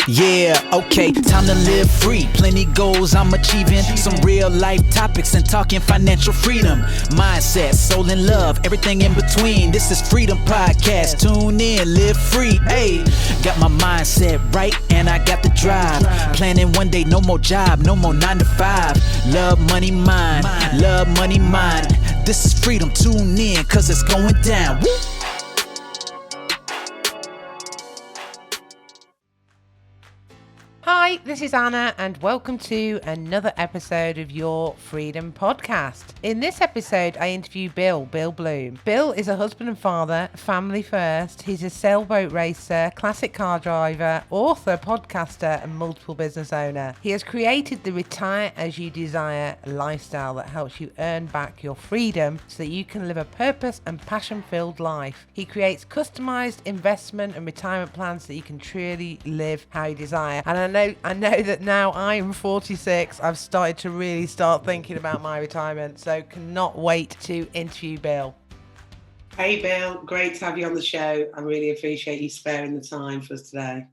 Yeah, okay, time to live free. Plenty goals I'm achieving. Some real life topics and talking financial freedom. Mindset, soul and love, everything in between. This is Freedom Podcast. Tune in, live free. Hey, got my mindset right and I got the drive. Planning one day, no more job, no more 9 to 5. Love money, mind. Love money, mind. This is Freedom. Tune in, cause it's going down. Woo! Hi, this is Anna and welcome to another episode of your Freedom Podcast. In this episode, I interview Bill Bloom. Bill is a husband and father, family first. He's a sailboat racer, classic car driver, author, podcaster, and multiple business owner. He has created the Retire As You Desire lifestyle that helps you earn back your freedom so that you can live a purpose and passion-filled life. He creates customized investment and retirement plans so that you can truly live how you desire. And I know that now I am 46, I've started to really start thinking about my retirement, so cannot wait to interview Bill. Hey Bill, great to have you on the show. I really appreciate you sparing the time for us today.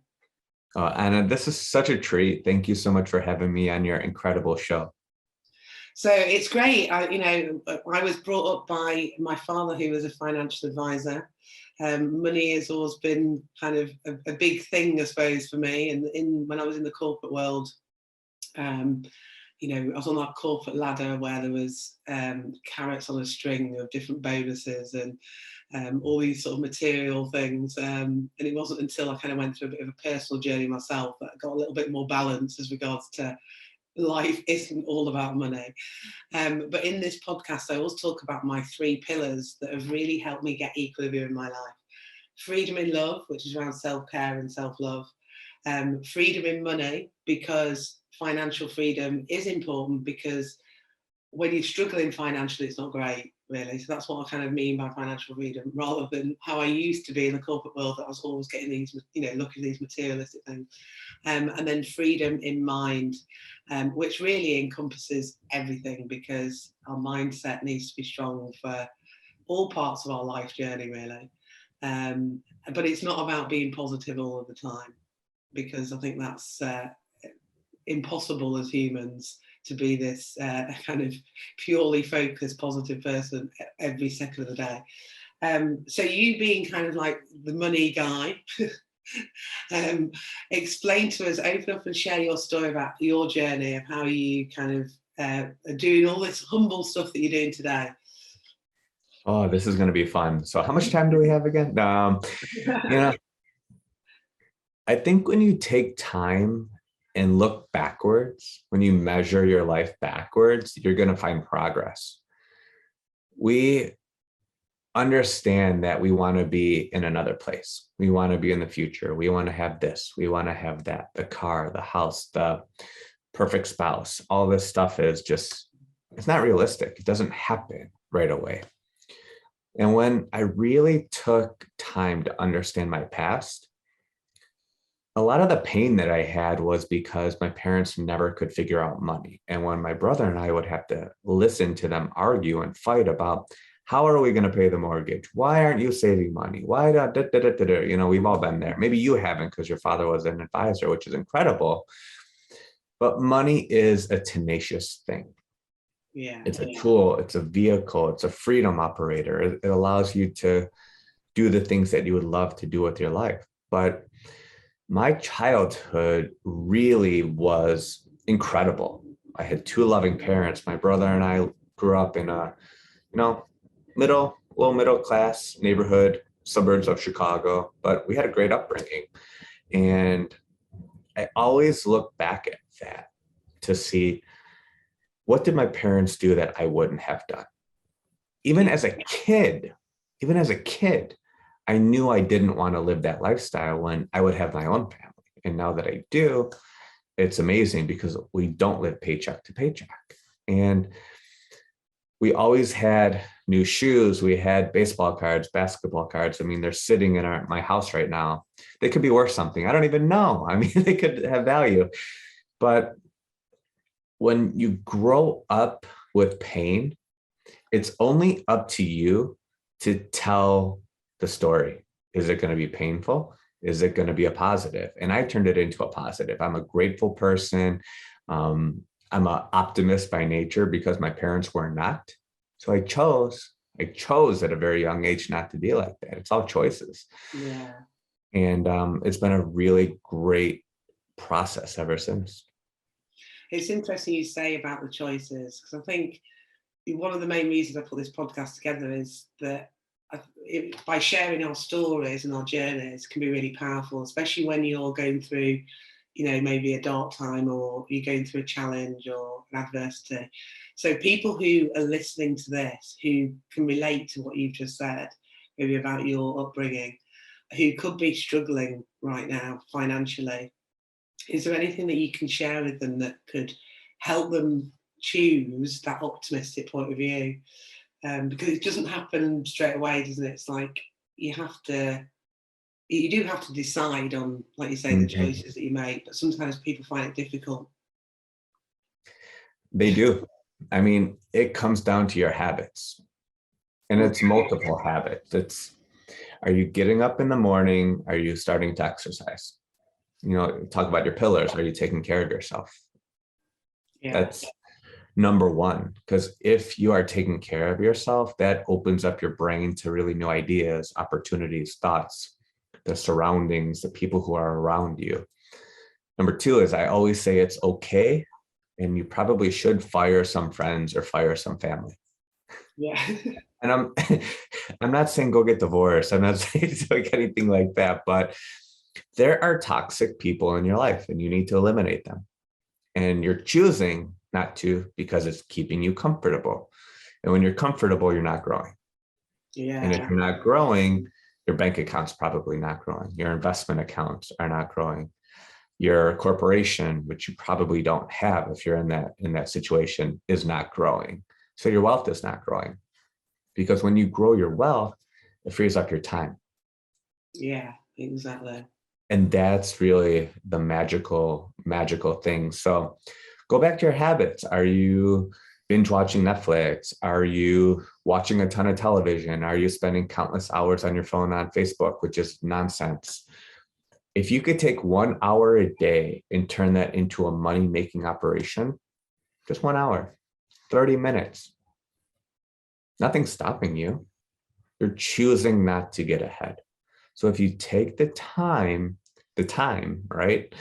Anna, this is such a treat. Thank you so much for having me on your incredible show. So it's great. I was brought up by my father, who was a financial advisor. Money has always been kind of a big thing, I suppose, for me. And when I was in the corporate world, I was on that corporate ladder where there was carrots on a string of different bonuses and all these sort of material things. And it wasn't until I kind of went through a bit of a personal journey myself that I got a little bit more balance as regards to life isn't all about money. But in this podcast, I always talk about my 3 pillars that have really helped me get equilibrium in my life. Freedom in love, which is around self-care and self-love. Freedom in money, because financial freedom is important, because when you're struggling financially, it's not great, really. So that's what I kind of mean by financial freedom, rather than how I used to be in the corporate world, that I was always getting these, looking at these materialistic things. And then freedom in mind, which really encompasses everything, because our mindset needs to be strong for all parts of our life journey, really. But it's not about being positive all of the time, because I think that's impossible as humans to be this kind of purely focused, positive person every second of the day. So you being kind of like the money guy, explain to us, open up and share your story about your journey of how you kind of are doing all this humble stuff that you're doing today. Oh, this is going to be fun. So how much time do we have again? I think when you take time and look backwards, when you measure your life backwards, you're going to find progress. We understand that we want to be in another place. We want to be in the future. We want to have this. We want to have that, the car, the house, the perfect spouse. All this stuff is just, it's not realistic. It doesn't happen right away. And when I really took time to understand my past, a lot of the pain that I had was because my parents never could figure out money. And when my brother and I would have to listen to them argue and fight about, how are we going to pay the mortgage? Why aren't you saving money? Why we've all been there. Maybe you haven't, because your father was an advisor, which is incredible. But money is a tenacious thing. Yeah, it's a tool, it's a vehicle, it's a freedom operator. It allows you to do the things that you would love to do with your life. But my childhood really was incredible. I had 2 loving parents. My brother and I grew up in a, low middle class neighborhood, suburbs of Chicago, but we had a great upbringing. And I always look back at that to see, what did my parents do that I wouldn't have done? Even as a kid, I knew I didn't want to live that lifestyle when I would have my own family. And now that I do, it's amazing, because we don't live paycheck to paycheck. And we always had new shoes. We had baseball cards, basketball cards. I mean, they're sitting in my house right now. They could be worth something. I don't even know. I mean, they could have value. But when you grow up with pain, it's only up to you to tell the story. Is it going to be painful? Is it going to be a positive? And I turned it into a positive. I'm a grateful person. I'm an optimist by nature because my parents were not. So I chose at a very young age not to be like that. It's all choices. Yeah. And it's been a really great process ever since. It's interesting you say about the choices, because I think one of the main reasons I put this podcast together is that by sharing our stories and our journeys can be really powerful, especially when you're going through, maybe a dark time, or you're going through a challenge or an adversity. So people who are listening to this, who can relate to what you've just said, maybe about your upbringing, who could be struggling right now financially, is there anything that you can share with them that could help them choose that optimistic point of view? Because it doesn't happen straight away, doesn't it? It's like you do have to decide on, like you say, the choices that you make, but sometimes people find it difficult. They do. I mean, it comes down to your habits, and it's multiple habits. Are you getting up in the morning? Are you starting to exercise? Talk about your pillars. Are you taking care of yourself? Yeah. That's number one, because if you are taking care of yourself, that opens up your brain to really new ideas, opportunities, thoughts, the surroundings, the people who are around you. Number two is, I always say it's okay, and you probably should fire some friends or fire some family. Yeah. And I'm not saying go get divorced. I'm not saying like anything like that, but there are toxic people in your life and you need to eliminate them. And you're choosing not to because it's keeping you comfortable. And when you're comfortable, you're not growing. Yeah. And if you're not growing, your bank account's probably not growing. Your investment accounts are not growing. Your corporation, which you probably don't have if you're in that situation, is not growing. So your wealth is not growing. Because when you grow your wealth, it frees up your time. Yeah, exactly. And that's really the magical thing. So go back to your habits. Are you binge watching Netflix? Are you watching a ton of television? Are you spending countless hours on your phone on Facebook, which is nonsense? If you could take 1 hour a day and turn that into a money-making operation, just 1 hour, 30 minutes, nothing's stopping you. You're choosing not to get ahead. So if you take the time, right,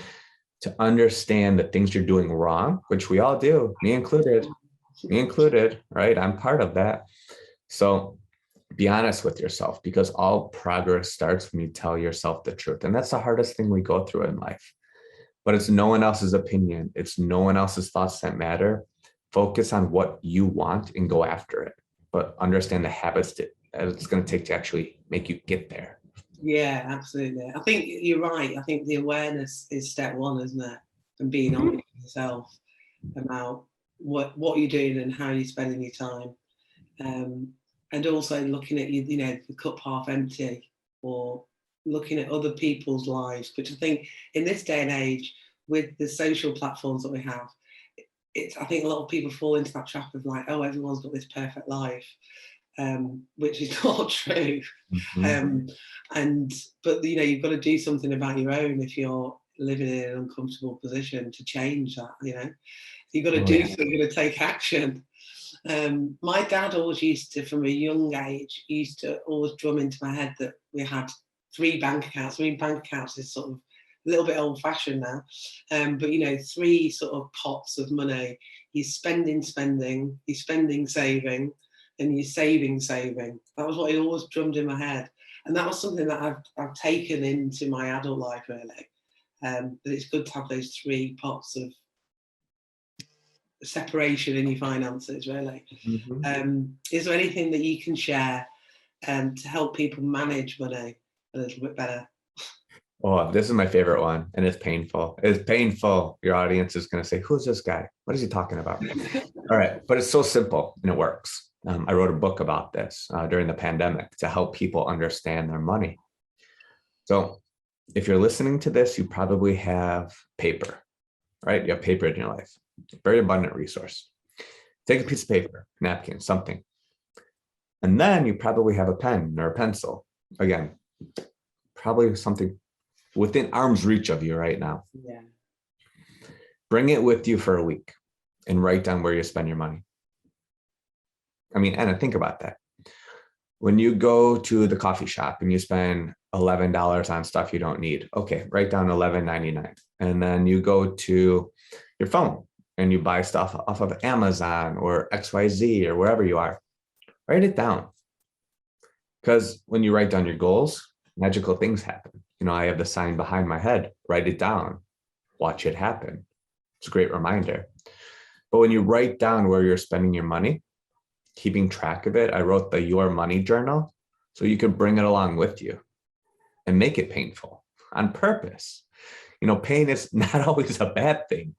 to understand the things you're doing wrong, which we all do, me included, right? I'm part of that. So be honest with yourself, because all progress starts when you tell yourself the truth. And that's the hardest thing we go through in life. But it's no one else's opinion. It's no one else's thoughts that matter. Focus on what you want and go after it. But understand the habits that it's going to take to actually make you get there. Yeah, absolutely. I think you're right. I think the awareness is step one, isn't it? And being honest with yourself about what you're doing and how you're spending your time. And also looking at the cup half empty, or looking at other people's lives, which I think in this day and age, with the social platforms that we have, I think a lot of people fall into that trap of like, oh, everyone's got this perfect life. Which is not true. But you've got to do something about your own if you're living in an uncomfortable position to change that. You've got to do something, you've got to take action. My dad always used to, from a young age, used to always drum into my head that we had 3 bank accounts. I mean, bank accounts is sort of a little bit old-fashioned now, but 3 sort of pots of money. You're spending, you're spending, saving, and you're saving. That was what he always drummed in my head, and that was something that I've taken into my adult life, really. That it's good to have those 3 pots of separation in your finances, really. Is there anything that you can share to help people manage money a little bit better? Oh, this is my favorite one, and it's painful. It's painful. Your audience is going to say, who's this guy? What is he talking about? All right, but it's so simple and it works. I wrote a book about this during the pandemic to help people understand their money. So if you're listening to this, you probably have paper, right? You have paper in your life. Very abundant resource. Take a piece of paper, napkin, something. And then you probably have a pen or a pencil. Again, probably something within arm's reach of you right now. Yeah. Bring it with you for a week and write down where you spend your money. I mean, Anna, think about that. When you go to the coffee shop and you spend $11 on stuff you don't need, okay, write down $11.99. And then you go to your phone and you buy stuff off of Amazon or XYZ or wherever you are, write it down. Because when you write down your goals, magical things happen. You know, I have the sign behind my head, write it down, watch it happen. It's a great reminder. But when you write down where you're spending your money, keeping track of it, I wrote the Your Money Journal so you could bring it along with you and make it painful on purpose. You know, pain is not always a bad thing.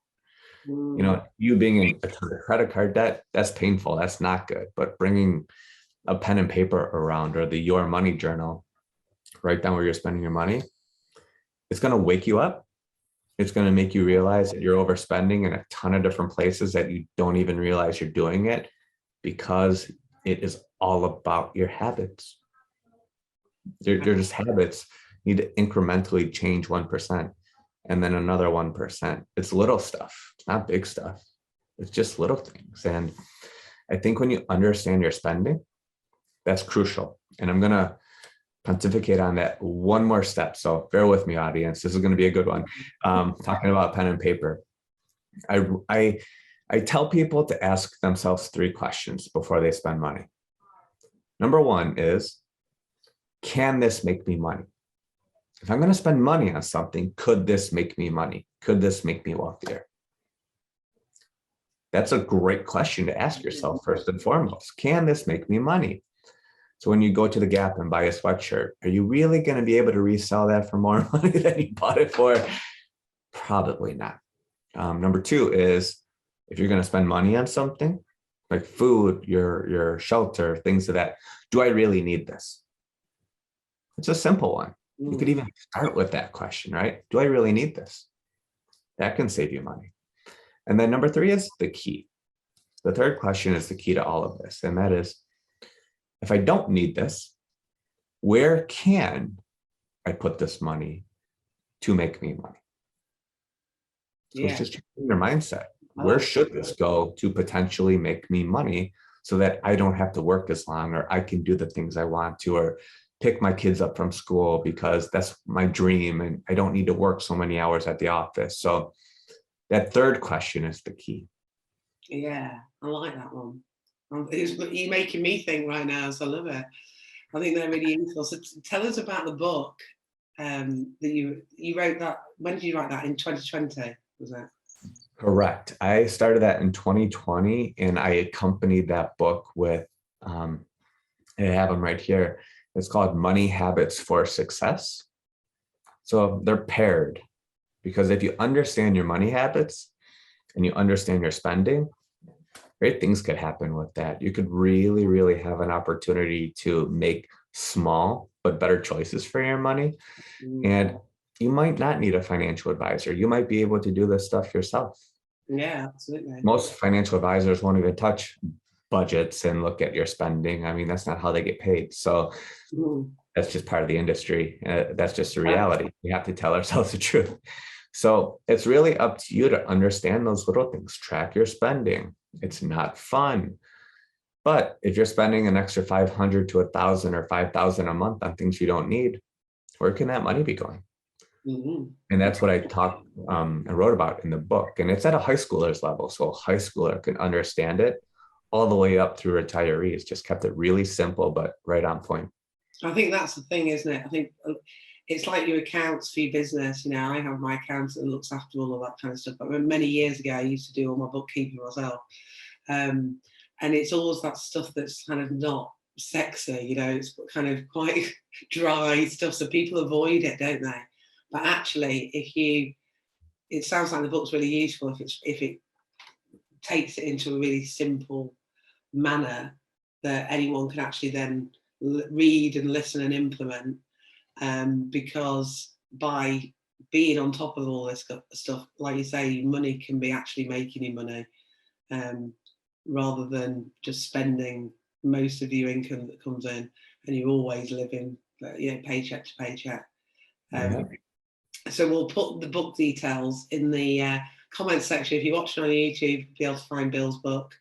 You know, you being in a credit card debt, that's painful. That's not good. But bringing a pen and paper around, or the Your Money Journal, write down where you're spending your money, it's going to wake you up. It's going to make you realize that you're overspending in a ton of different places that you don't even realize you're doing it, because it is all about your habits. They're just habits. You need to incrementally change 1% and then another 1%. It's little stuff. It's not big stuff. It's just little things. And I think when you understand your spending, that's crucial. And I'm going to pontificate on that one more step. So bear with me, audience. This is going to be a good one. Talking about pen and paper. I tell people to ask themselves 3 questions before they spend money. Number 1 is, can this make me money? If I'm going to spend money on something, could this make me money? Could this make me wealthier? That's a great question to ask yourself first and foremost. Can this make me money? So when you go to the Gap and buy a sweatshirt, are you really going to be able to resell that for more money than you bought it for? Probably not. Number 2 is, if you're going to spend money on something like food, your shelter, things of that, do I really need this? It's a simple one. You could even start with that question, right? Do I really need this? That can save you money. And then number 3 is the key. The third question is the key to all of this. And that is, if I don't need this, where can I put this money to make me money? So it's just your mindset. Where should this go to potentially make me money so that I don't have to work as long, or I can do the things I want to, or pick my kids up from school because that's my dream and I don't need to work so many hours at the office. So that third question is the key. Yeah, I like that one. You're making me think right now, so I love it. I think they're really useful. So tell us about the book that you wrote. That when did you write that? In 2020, was that? Correct. I started that in 2020, and I accompanied that book with, I have them right here. It's called Money Habits for Success. So they're paired, because if you understand your money habits and you understand your spending, great things could happen with that. You could really, really have an opportunity to make small but better choices for your money. And you might not need a financial advisor. You might be able to do this stuff yourself. Yeah, absolutely. Most financial advisors won't even touch budgets and look at your spending. I mean, that's not how they get paid. So that's just part of the industry. That's just a reality. We have to tell ourselves the truth. So it's really up to you to understand those little things. Track your spending. It's not fun. But if you're spending an extra $500 to $1,000 or $5,000 a month on things you don't need, where can that money be going? And that's what I talked and wrote about in the book. And it's at a high schooler's level. So a high schooler can understand it all the way up through retirees. Just kept it really simple, but right on point. I think that's the thing, isn't it? I think it's like your accounts for your business. You know, I have my accountant that looks after all of that kind of stuff. But many years ago, I used to do all my bookkeeping myself. And it's always that stuff that's kind of not sexy, you know, it's kind of quite dry stuff. So people avoid it, don't they? But actually, it sounds like the book's really useful if it takes it into a really simple manner that anyone can actually then read and listen and implement. Because by being on top of all this stuff, like you say, money can be actually making you money, rather than just spending most of your income that comes in and you're always living, paycheck to paycheck. So we'll put the book details in the comments section. If you're watching on YouTube, you'll be able to find Bill's book.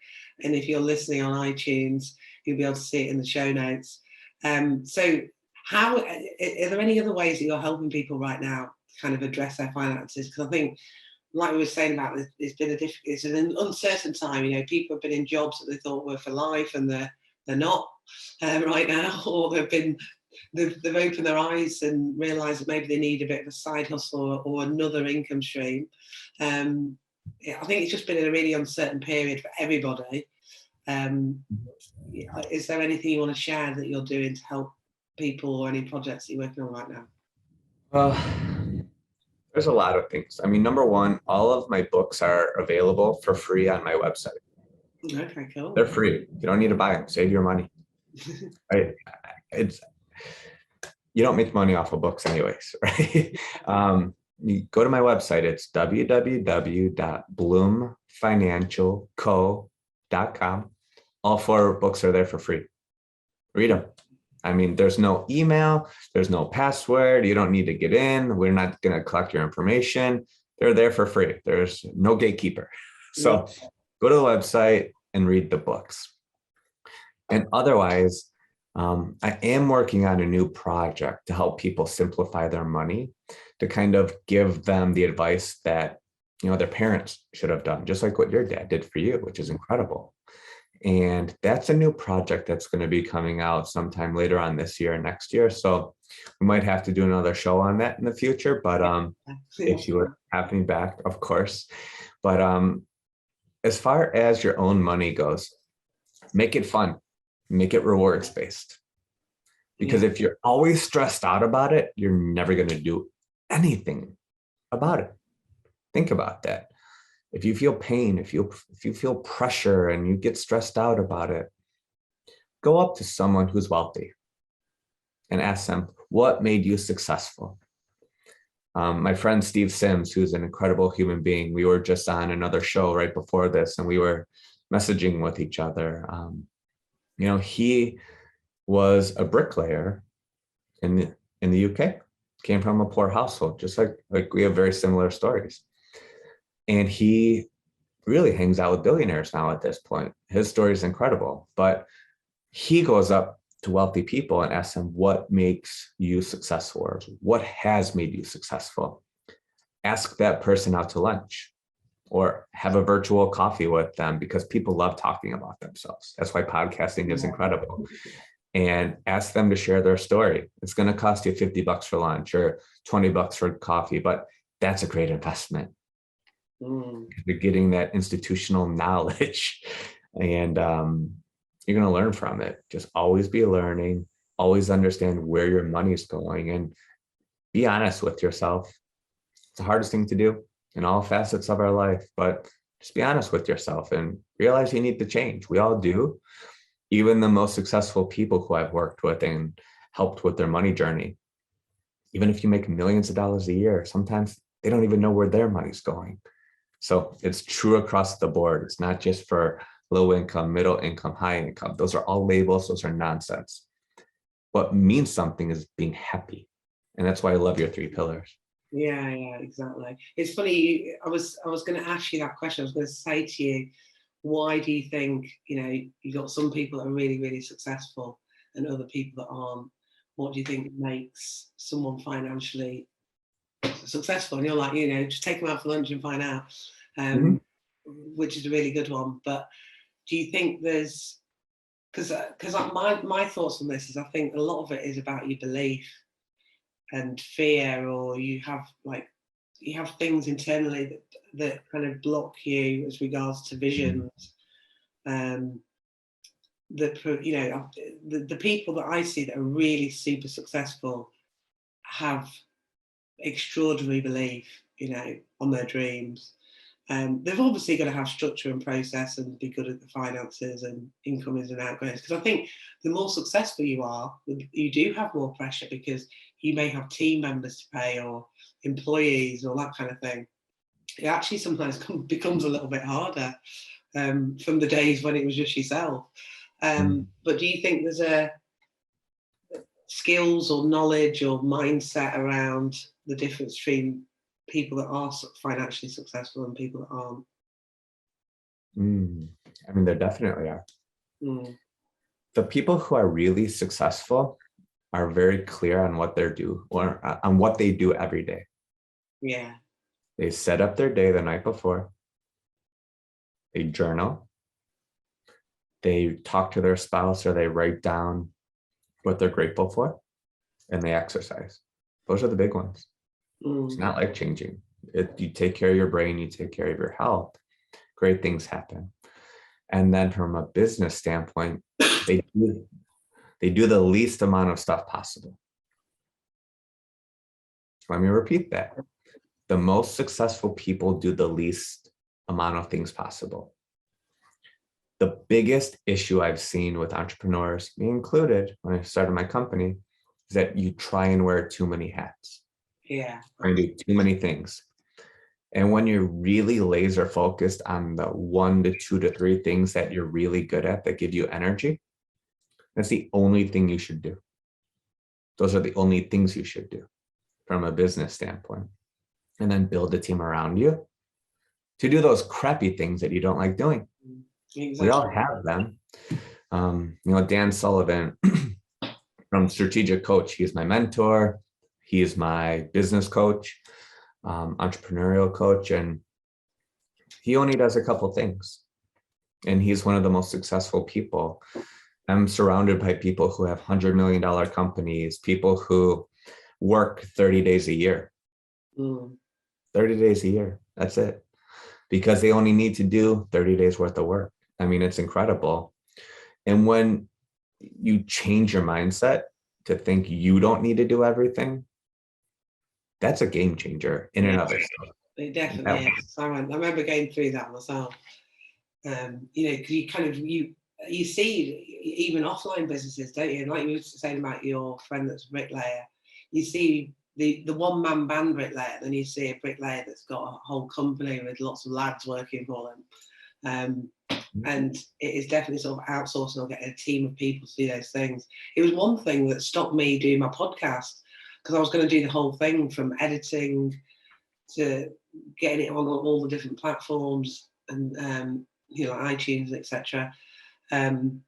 And if you're listening on iTunes, you'll be able to see it in the show notes. So how are there any other ways that you're helping people right now to kind of address their finances? Because I think, like we were saying about, it's an uncertain time. You know, people have been in jobs that they thought were for life, and they're not right now, or they've opened their eyes and realised that maybe they need a bit of a side hustle or another income stream. Yeah, I think it's just been a really uncertain period for everybody. Is there anything you want to share that you're doing to help people, or any projects that you're working on right now? Well, there's a lot of things. I mean, number one, all of my books are available for free on my website. Okay, cool. They're free. You don't need to buy them. Save your money. You don't make money off of books anyways, right? You go to my website. It's www.bloomfinancialco.com. All 4 books are there for free. Read them. I mean, there's no email, there's no password. You don't need to get in. We're not going to collect your information. They're there for free. There's no gatekeeper. So go to the website and read the books. And otherwise, I am working on a new project to help people simplify their money, to kind of give them the advice that, you know, their parents should have done, just like what your dad did for you, which is incredible. And that's a new project that's going to be coming out sometime later on this year and next year. So we might have to do another show on that in the future, but if you would have me back, of course. But as far as your own money goes, make it fun, make it rewards based. Because if you're always stressed out about it, you're never going to do anything about it. Think about that. If you feel pain, if you feel pressure and you get stressed out about it, go up to someone who's wealthy and ask them, what made you successful? My friend Steve Sims, who's an incredible human being, we were just on another show right before this, and we were messaging with each other. You know, he was a bricklayer in the UK, came from a poor household, just like we have very similar stories. And he really hangs out with billionaires now at this point. His story is incredible, but he goes up to wealthy people and asks them, what makes you successful? Or what has made you successful? Ask that person out to lunch or have a virtual coffee with them, because people love talking about themselves. That's why podcasting is incredible. And ask them to share their story. It's going to cost you $50 for lunch or $20 for coffee, but that's a great investment. You're getting that institutional knowledge, and you're going to learn from it. Just always be learning, always understand where your money is going, and be honest with yourself. It's the hardest thing to do in all facets of our life, but just be honest with yourself and realize you need to change. We all do. Even the most successful people who I've worked with and helped with their money journey, even if you make millions of dollars a year, sometimes they don't even know where their money's going. So it's true across the board. It's not just for low income, middle income, high income. Those are all labels. Those are nonsense. What means something is being happy. And that's why I love your 3 pillars. Yeah, exactly. It's funny. I was going to ask you that question. I was going to say to you, why do you think, you know, you got some people that are really, really successful and other people that aren't? What do you think makes someone financially successful? And you're like, you know, just take them out for lunch and find out, which is a really good one. But do you think there's, because my thoughts on this is, I think a lot of it is about your belief and fear, or you have things internally that kind of block you as regards to visions. You know, the people that I see that are really super successful have extraordinary belief, you know, on their dreams. They've obviously got to have structure and process and be good at the finances and incomings and outgoings. Because I think the more successful you are, you do have more pressure, because you may have team members to pay or employees or that kind of thing. It actually sometimes becomes a little bit harder from the days when it was just yourself. But do you think there's a skills or knowledge or mindset around the difference between people that are financially successful and people that aren't. I mean, there definitely are. Mm. The people who are really successful are very clear on what they're due or on what they do every day. Yeah. They set up their day the night before. They journal. They talk to their spouse or they write down what they're grateful for, and they exercise. Those are the big ones. It's not life changing. You take care of your brain, you take care of your health, great things happen. And then from a business standpoint, they do the least amount of stuff possible. Let me repeat that. The most successful people do the least amount of things possible. The biggest issue I've seen with entrepreneurs, me included, when I started my company, is that you try and wear too many hats. Yeah. And do too many things. And when you're really laser focused on the 1 to 2 to 3 things that you're really good at that give you energy, that's the only thing you should do. Those are the only things you should do from a business standpoint. And then build a team around you to do those crappy things that you don't like doing. Exactly. We all have them. Dan Sullivan from Strategic Coach, he's my mentor. He is my business coach, entrepreneurial coach, and he only does a couple things. And he's one of the most successful people. I'm surrounded by people who have $100 million companies, people who work 30 days a year. 30 days a year, that's it. Because they only need to do 30 days worth of work. I mean, it's incredible. And when you change your mindset to think you don't need to do everything, that's a game changer in and of itself. It definitely is. I remember going through that myself. Because you see even offline businesses, don't you? And like you were saying about your friend that's a bricklayer, you see the one-man band bricklayer, then you see a bricklayer that's got a whole company with lots of lads working for them. And it is definitely sort of outsourcing or getting a team of people to do those things. It was one thing that stopped me doing my podcast, because I was going to do the whole thing from editing to getting it on all the different platforms and iTunes, etc. And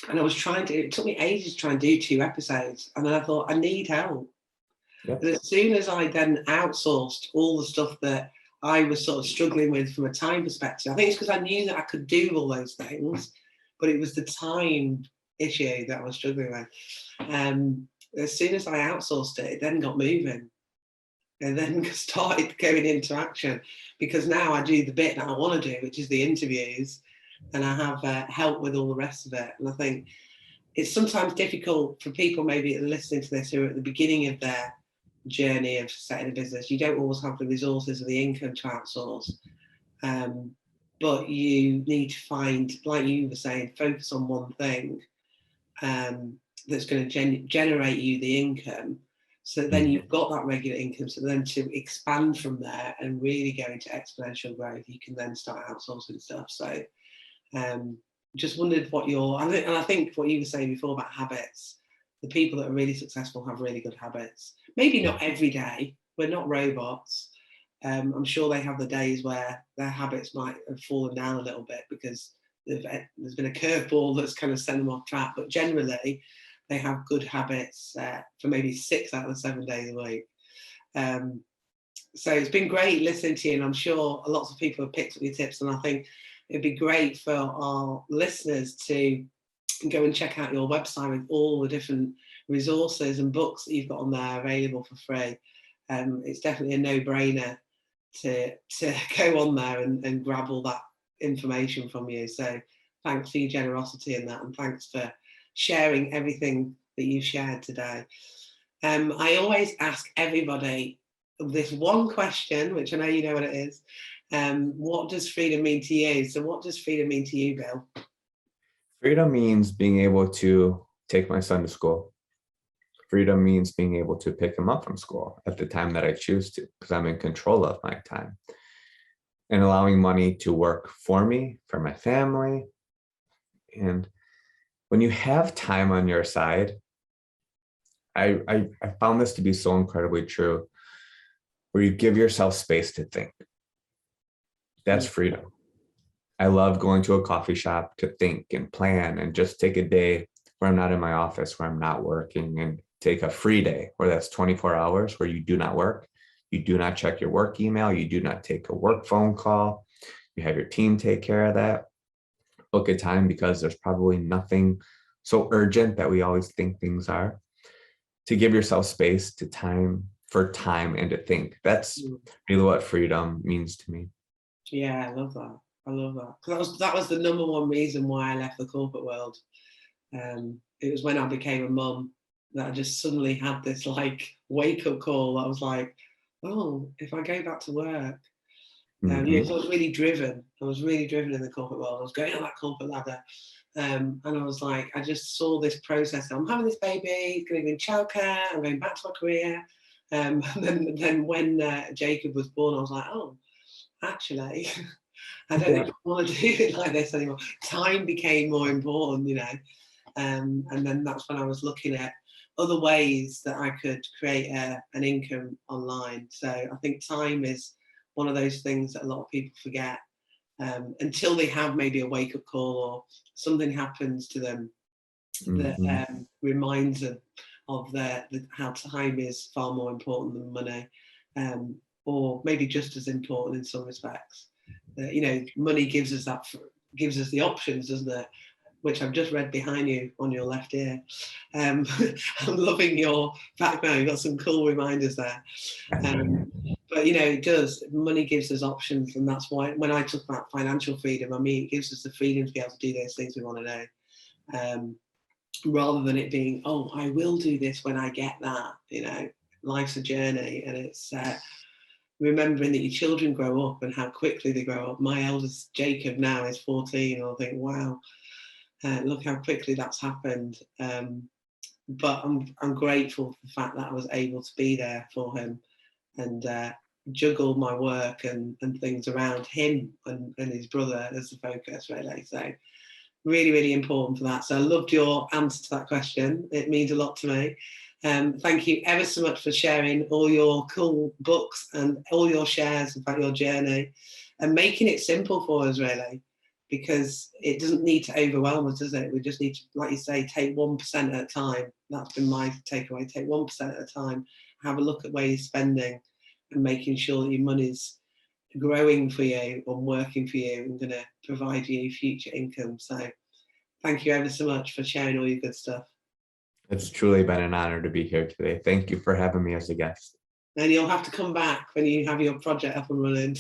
I was it took me ages to try and do 2 episodes, and then I thought I need help. Yep. But as soon as I then outsourced all the stuff that I was sort of struggling with from a time perspective, I think it's because I knew that I could do all those things, but it was the time issue that I was struggling with. As soon as I outsourced it, it then got moving and then started going into action, because now I do the bit that I want to do, which is the interviews, and I have help with all the rest of it. And I think it's sometimes difficult for people maybe listening to this who are at the beginning of their journey of setting a business. You don't always have the resources or the income to outsource, but you need to find, like you were saying, focus on one thing that's going to generate you the income, so then you've got that regular income, so then to expand from there and really go into exponential growth, you can then start outsourcing stuff. So just wondered what and I think what you were saying before about habits, the people that are really successful have really good habits. Maybe not every day, we're not robots. I'm sure they have the days where their habits might have fallen down a little bit because there's been a curveball that's kind of sent them off track, but generally they have good habits for maybe 6 out of the 7 days a week. So it's been great listening to you, and I'm sure lots of people have picked up your tips, and I think it'd be great for our listeners to go and check out your website with all the different resources and books that you've got on there available for free. It's definitely a no-brainer to go on there and grab all that information from you. So thanks for your generosity in that, and thanks for sharing everything that you've shared today. I always ask everybody this one question, which I know you know what it is. What does freedom mean to you? So what does freedom mean to you, Bill? Freedom means being able to take my son to school. Freedom means being able to pick him up from school at the time that I choose to, because I'm in control of my time. And allowing money to work for me, for my family. And when you have time on your side, I found this to be so incredibly true. where you give yourself space to think. That's freedom. I love going to a coffee shop to think and plan and just take a day where I'm not in my office, where I'm not working, and take a free day where that's 24 hours where you do not work. You do not check your work email. You do not take a work phone call. You have your team take care of that. Book a time, because there's probably nothing so urgent that we always think things are. To give yourself space to time and to think. That's really what freedom means to me. Yeah, I love that. I love that. 'Cause that was the number one reason why I left the corporate world. It was when I became a mum that I just suddenly had this like wake up call. I was like, oh, if I go back to work, I was really driven. I was really driven in the corporate world. I was going on that corporate ladder. And I was like, I just saw this process. I'm having this baby, going to be in childcare, I'm going back to my career. And then when Jacob was born, I was like, oh, actually, I don't think I want to do it like this anymore. Time became more important, you know. And then that's when I was looking at other ways that I could create an income online. So I think time is one of those things that a lot of people forget until they have maybe a wake-up call or something happens to them that reminds them of how time is far more important than money, or maybe just as important in some respects. You know, money gives us the options, doesn't it? Which I've just read behind you on your left ear. I'm loving your background. You've got some cool reminders there. But, you know, it does. Money gives us options. And that's why when I talk about financial freedom, I mean, it gives us the freedom to be able to do those things we want to do. Rather than it being, oh, I will do this when I get that. You know, life's a journey. And it's remembering that your children grow up and how quickly they grow up. My eldest, Jacob, now is 14. And I think, wow. Look how quickly that's happened. But I'm grateful for the fact that I was able to be there for him and juggle my work and things around him and his brother as the focus, really. So really, really important for that. So I loved your answer to that question. It means a lot to me. Thank you ever so much for sharing all your cool books and all your shares about your journey and making it simple for us, really. Because it doesn't need to overwhelm us, does it? We just need to, like you say, take 1% at a time. That's been my takeaway. Take 1% at a time. Have a look at where you're spending and making sure that your money's growing for you and working for you and going to provide you future income. So thank you ever so much for sharing all your good stuff. It's truly been an honor to be here today. Thank you for having me as a guest. And you'll have to come back when you have your project up and running.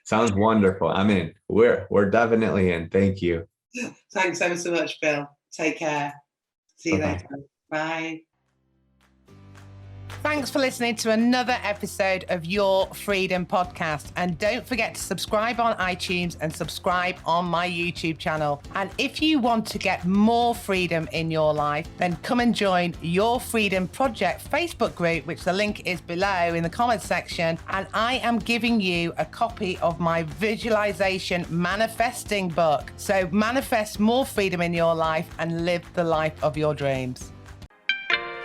Sounds wonderful. I'm in. We're definitely in. Thank you. Thanks ever so much, Bill. Take care. See you Bye-bye. later. Bye. Thanks for listening to another episode of Your Freedom Podcast. And don't forget to subscribe on iTunes and subscribe on my YouTube channel. And if you want to get more freedom in your life, then come and join Your Freedom Project Facebook group, which the link is below in the comments section. And I am giving you a copy of my visualization manifesting book. So manifest more freedom in your life and live the life of your dreams.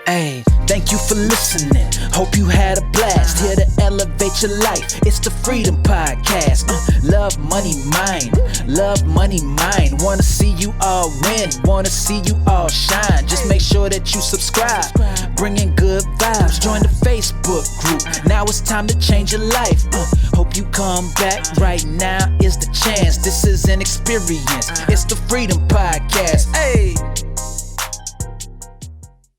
Hey, thank you for listening. Hope you had a blast. Here to elevate your life. It's the Freedom Podcast. Love, money, mine. Love, money, mine. Wanna see you all win. Wanna see you all shine. Just make sure that you subscribe. Bringing good vibes. Join the Facebook group. Now it's time to change your life. Hope you come back. Right now is the chance. This is an experience. It's the Freedom Podcast. Hey.